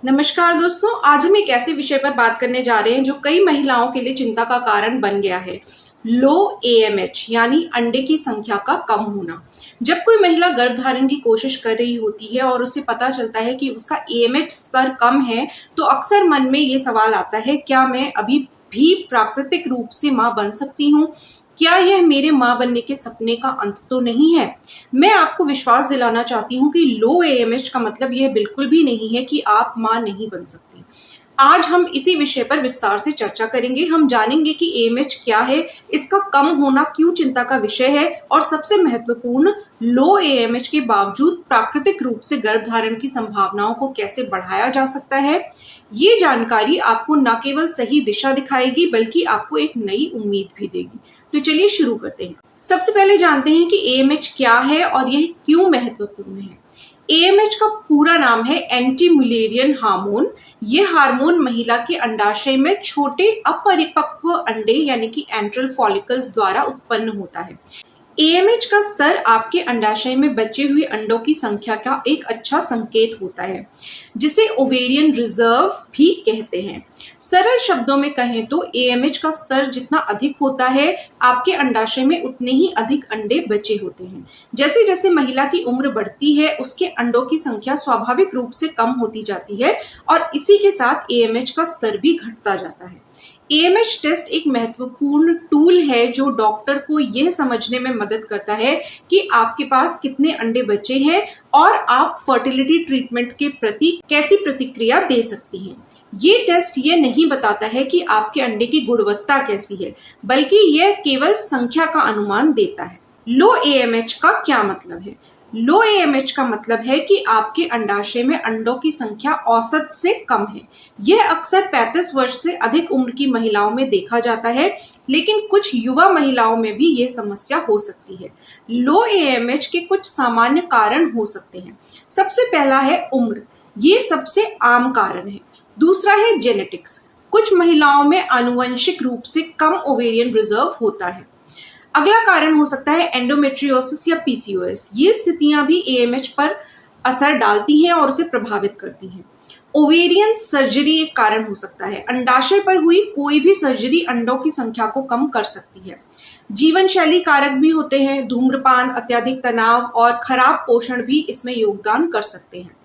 नमस्कार दोस्तों, आज हम एक ऐसे विषय पर बात करने जा रहे हैं जो कई महिलाओं के लिए चिंता का कारण बन गया है। लो एएमएच यानी अंडे की संख्या का कम होना। जब कोई महिला गर्भधारण की कोशिश कर रही होती है और उसे पता चलता है कि उसका एएमएच स्तर कम है, तो अक्सर मन में ये सवाल आता है, क्या मैं अभी भी प्राकृतिक रूप से मां बन सकती हूँ? क्या यह मेरे मां बनने के सपने का अंत तो नहीं है? मैं आपको विश्वास दिलाना चाहती हूँ कि लो एएमएच का मतलब यह बिल्कुल भी नहीं है कि आप मां नहीं बन सकती। आज हम इसी विषय पर विस्तार से चर्चा करेंगे। हम जानेंगे कि एएमएच क्या है, इसका कम होना क्यों चिंता का विषय है और सबसे महत्वपूर्ण, लो एएमएच के बावजूद प्राकृतिक रूप से गर्भधारण की संभावनाओं को कैसे बढ़ाया जा सकता है। ये जानकारी आपको न केवल सही दिशा दिखाएगी बल्कि आपको एक नई उम्मीद भी देगी। तो चलिए शुरू करते हैं। सबसे पहले जानते हैं कि एएमएच क्या है और यह क्यों महत्वपूर्ण है। एएमएच का पूरा नाम है एंटी मुलेरियन हार्मोन। यह हार्मोन महिला के अंडाशय में छोटे अपरिपक्व अंडे यानी कि एंट्रल फॉलिकल्स द्वारा उत्पन्न होता है। एएमएच का स्तर आपके अंडाशय में बचे हुए अंडों की संख्या का एक अच्छा संकेत होता है, जिसे ओवेरियन रिजर्व भी कहते हैं। सरल शब्दों में कहें तो एएमएच का स्तर जितना अधिक होता है, आपके अंडाशय में उतने ही अधिक अंडे बचे होते हैं। जैसे जैसे महिला की उम्र बढ़ती है, उसके अंडों की संख्या स्वाभाविक रूप से कम होती जाती है और इसी के साथ एएमएच का स्तर भी घटता जाता है। एएमएच टेस्ट एक महत्वपूर्ण टूल है जो डॉक्टर को यह समझने में मदद करता है कि आपके पास कितने अंडे बचे हैं और आप फर्टिलिटी ट्रीटमेंट के प्रति कैसी प्रतिक्रिया दे सकती हैं। ये टेस्ट ये नहीं बताता है कि आपके अंडे की गुणवत्ता कैसी है, बल्कि यह केवल संख्या का अनुमान देता है। लो एएमएच का क्या मतलब है? लो एएमएच का मतलब है कि आपके अंडाशय में अंडों की संख्या औसत से कम है। यह अक्सर 35 वर्ष से अधिक उम्र की महिलाओं में देखा जाता है, लेकिन कुछ युवा महिलाओं में भी यह समस्या हो सकती है। लो एएमएच के कुछ सामान्य कारण हो सकते हैं। सबसे पहला है उम्र। ये सबसे आम कारण है। दूसरा है जेनेटिक्स। कुछ महिलाओं में आनुवंशिक रूप से कम ओवेरियन रिजर्व होता है। अगला कारण हो सकता है एंडोमेट्रियोसिस या पीसीओएस। ये स्थितियां भी एएमएच पर असर डालती हैं और उसे प्रभावित करती हैं। ओवेरियन सर्जरी एक कारण हो सकता है। अंडाशय पर हुई कोई भी सर्जरी अंडों की संख्या को कम कर सकती है। जीवन शैली कारक भी होते हैं। धूम्रपान, अत्यधिक तनाव और खराब पोषण भी इसमें योगदान कर सकते हैं।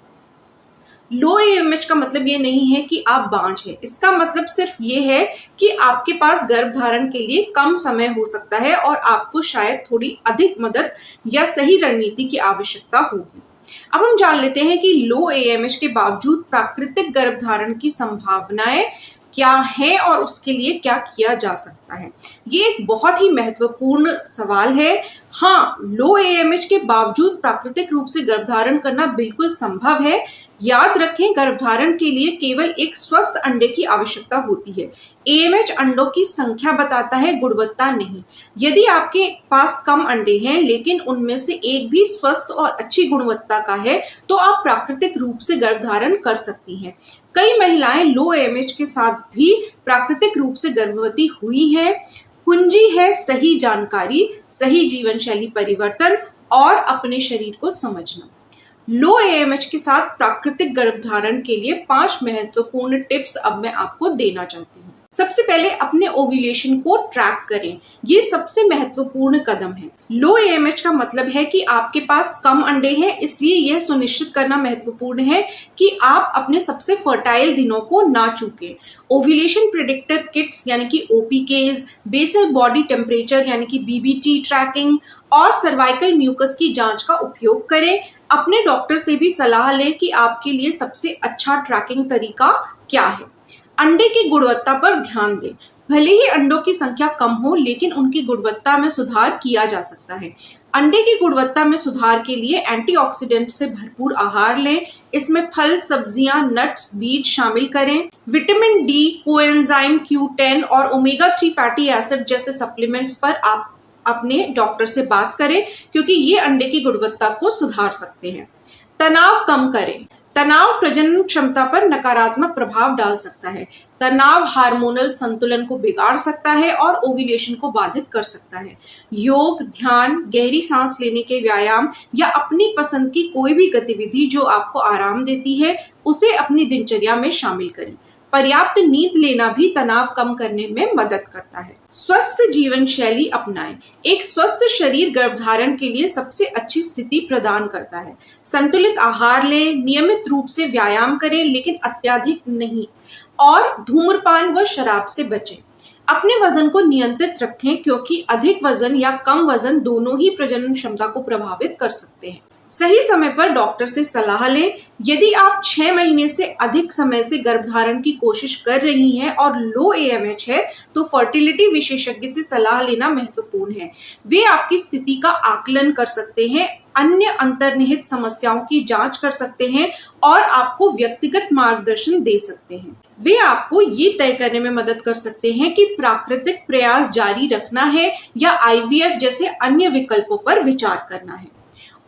लो एएमएच का मतलब ये नहीं है कि आप बांझ हैं। इसका मतलब सिर्फ ये है कि आपके पास गर्भधारण के लिए कम समय हो सकता है और आपको शायद थोड़ी अधिक मदद या सही रणनीति की आवश्यकता होगी। अब हम जान लेते हैं कि लो एएमएच के बावजूद प्राकृतिक गर्भधारण की संभावनाएं क्या है और उसके लिए क्या किया जा सकता है। ये एक बहुत ही महत्वपूर्ण सवाल है। हाँ, लो एएमएच के बावजूद प्राकृतिक रूप से गर्भधारण करना बिल्कुल संभव है। याद रखें, गर्भधारण के लिए केवल एक स्वस्थ अंडे की आवश्यकता होती है। एएमएच अंडों की संख्या बताता है, गुणवत्ता नहीं। यदि आपके पास कम अंडे हैं लेकिन उनमें से एक भी स्वस्थ और अच्छी गुणवत्ता का है, तो आप प्राकृतिक रूप से गर्भधारण कर सकती हैं। कई महिलाएं लो एएमएच के साथ भी प्राकृतिक रूप से गर्भवती हुई हैं। कुंजी है सही जानकारी, सही जीवन शैली परिवर्तन और अपने शरीर को समझना। लो एएमएच के साथ प्राकृतिक गर्भधारण के लिए 5 महत्वपूर्ण टिप्स अब मैं आपको देना चाहती हूँ। सबसे पहले अपने ओव्यूलेशन को ट्रैक करें। ये सबसे महत्वपूर्ण कदम है। लो एएमएच का मतलब है कि आपके पास कम अंडे हैं, इसलिए यह सुनिश्चित करना महत्वपूर्ण है कि आप अपने सबसे फर्टाइल दिनों को ना चूकें। ओव्यूलेशन प्रेडिक्टर किट्स यानी कि ओपीकेज, बेसल बॉडी टेम्परेचर यानी कि बीबीटी ट्रैकिंग और सर्वाइकल म्यूकस की जांच का उपयोग करें। अपने डॉक्टर से भी सलाह लें कि आपके लिए सबसे अच्छा ट्रैकिंग तरीका क्या है। अंडे की गुणवत्ता पर ध्यान दें। भले ही अंडों की संख्या कम हो, लेकिन उनकी गुणवत्ता में सुधार किया जा सकता है। अंडे की गुणवत्ता में सुधार के लिए एंटीऑक्सीडेंट से भरपूर आहार लें। इसमें फल, सब्जियां, नट्स, बीज शामिल करें। विटामिन डी, कोएंजाइम Q10 और ओमेगा 3 फैटी एसिड जैसे सप्लीमेंट्स पर आप अपने डॉक्टर से बात करें, क्योंकि ये अंडे की गुणवत्ता को सुधार सकते हैं। तनाव कम करें। तनाव प्रजनन क्षमता पर नकारात्मक प्रभाव डाल सकता है। तनाव हार्मोनल संतुलन को बिगाड़ सकता है और ओव्यूलेशन को बाधित कर सकता है। योग, ध्यान, गहरी सांस लेने के व्यायाम या अपनी पसंद की कोई भी गतिविधि जो आपको आराम देती है, उसे अपनी दिनचर्या में शामिल करें। पर्याप्त नींद लेना भी तनाव कम करने में मदद करता है। स्वस्थ जीवन शैली अपनाएं। एक स्वस्थ शरीर गर्भधारण के लिए सबसे अच्छी स्थिति प्रदान करता है। संतुलित आहार लें, नियमित रूप से व्यायाम करें लेकिन अत्यधिक नहीं, और धूम्रपान व शराब से बचें। अपने वजन को नियंत्रित रखें क्योंकि अधिक वजन या कम वजन दोनों ही प्रजनन क्षमता को प्रभावित कर सकते हैं। सही समय पर डॉक्टर से सलाह लें। यदि आप 6 महीने से अधिक समय से गर्भधारण की कोशिश कर रही हैं और लो AMH है, तो फर्टिलिटी विशेषज्ञ से सलाह लेना महत्वपूर्ण है। वे आपकी स्थिति का आकलन कर सकते हैं, अन्य अंतर्निहित समस्याओं की जांच कर सकते हैं और आपको व्यक्तिगत मार्गदर्शन दे सकते हैं। वे आपको ये तय करने में मदद कर सकते हैं कि प्राकृतिक प्रयास जारी रखना है या IVF जैसे अन्य विकल्पों पर विचार करना है।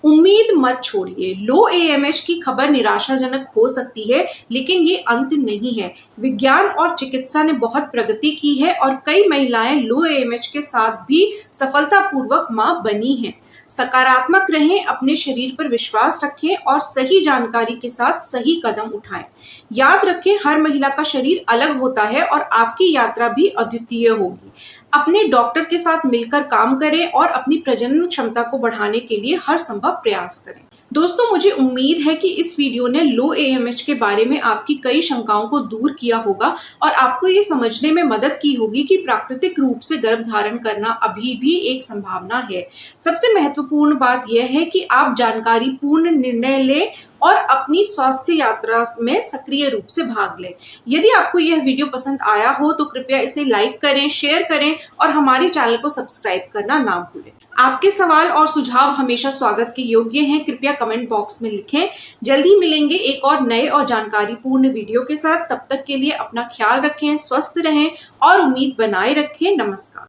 उम्मीद मत छोड़िए। लो AMH की खबर निराशाजनक हो सकती है, लेकिन ये अंत नहीं है। विज्ञान और चिकित्सा ने बहुत प्रगति की है और कई महिलाएं लो AMH के साथ भी सफलतापूर्वक मां बनी हैं। सकारात्मक रहें, अपने शरीर पर विश्वास रखें और सही जानकारी के साथ सही कदम उठाएं। याद रखें, हर महिला का शरीर अलग होता है और आपकी यात्रा भी अद्वितीय होगी। अपने डॉक्टर के साथ मिलकर काम करें और अपनी प्रजनन क्षमता को बढ़ाने के लिए हर संभव प्रयास करें। दोस्तों, मुझे उम्मीद है कि इस वीडियो ने लो AMH के बारे में आपकी कई शंकाओं को दूर किया होगा और आपको ये समझने में मदद की होगी कि प्राकृतिक रूप से गर्भधारण करना अभी भी एक संभावना है। सबसे महत्वपूर्ण बात यह है कि आप जानकारी पूर्ण निर्णय लें और अपनी स्वास्थ्य यात्रा में सक्रिय रूप से भाग लें। यदि आपको यह वीडियो पसंद आया हो तो कृपया इसे लाइक करें, शेयर करें और हमारे चैनल को सब्सक्राइब करना ना भूलें। आपके सवाल और सुझाव हमेशा स्वागत के योग्य हैं। कृपया कमेंट बॉक्स में लिखें। जल्द ही मिलेंगे एक और नए और जानकारीपूर्ण वीडियो के साथ। तब तक के लिए अपना ख्याल रखें, स्वस्थ रहें और उम्मीद बनाए रखें। नमस्कार।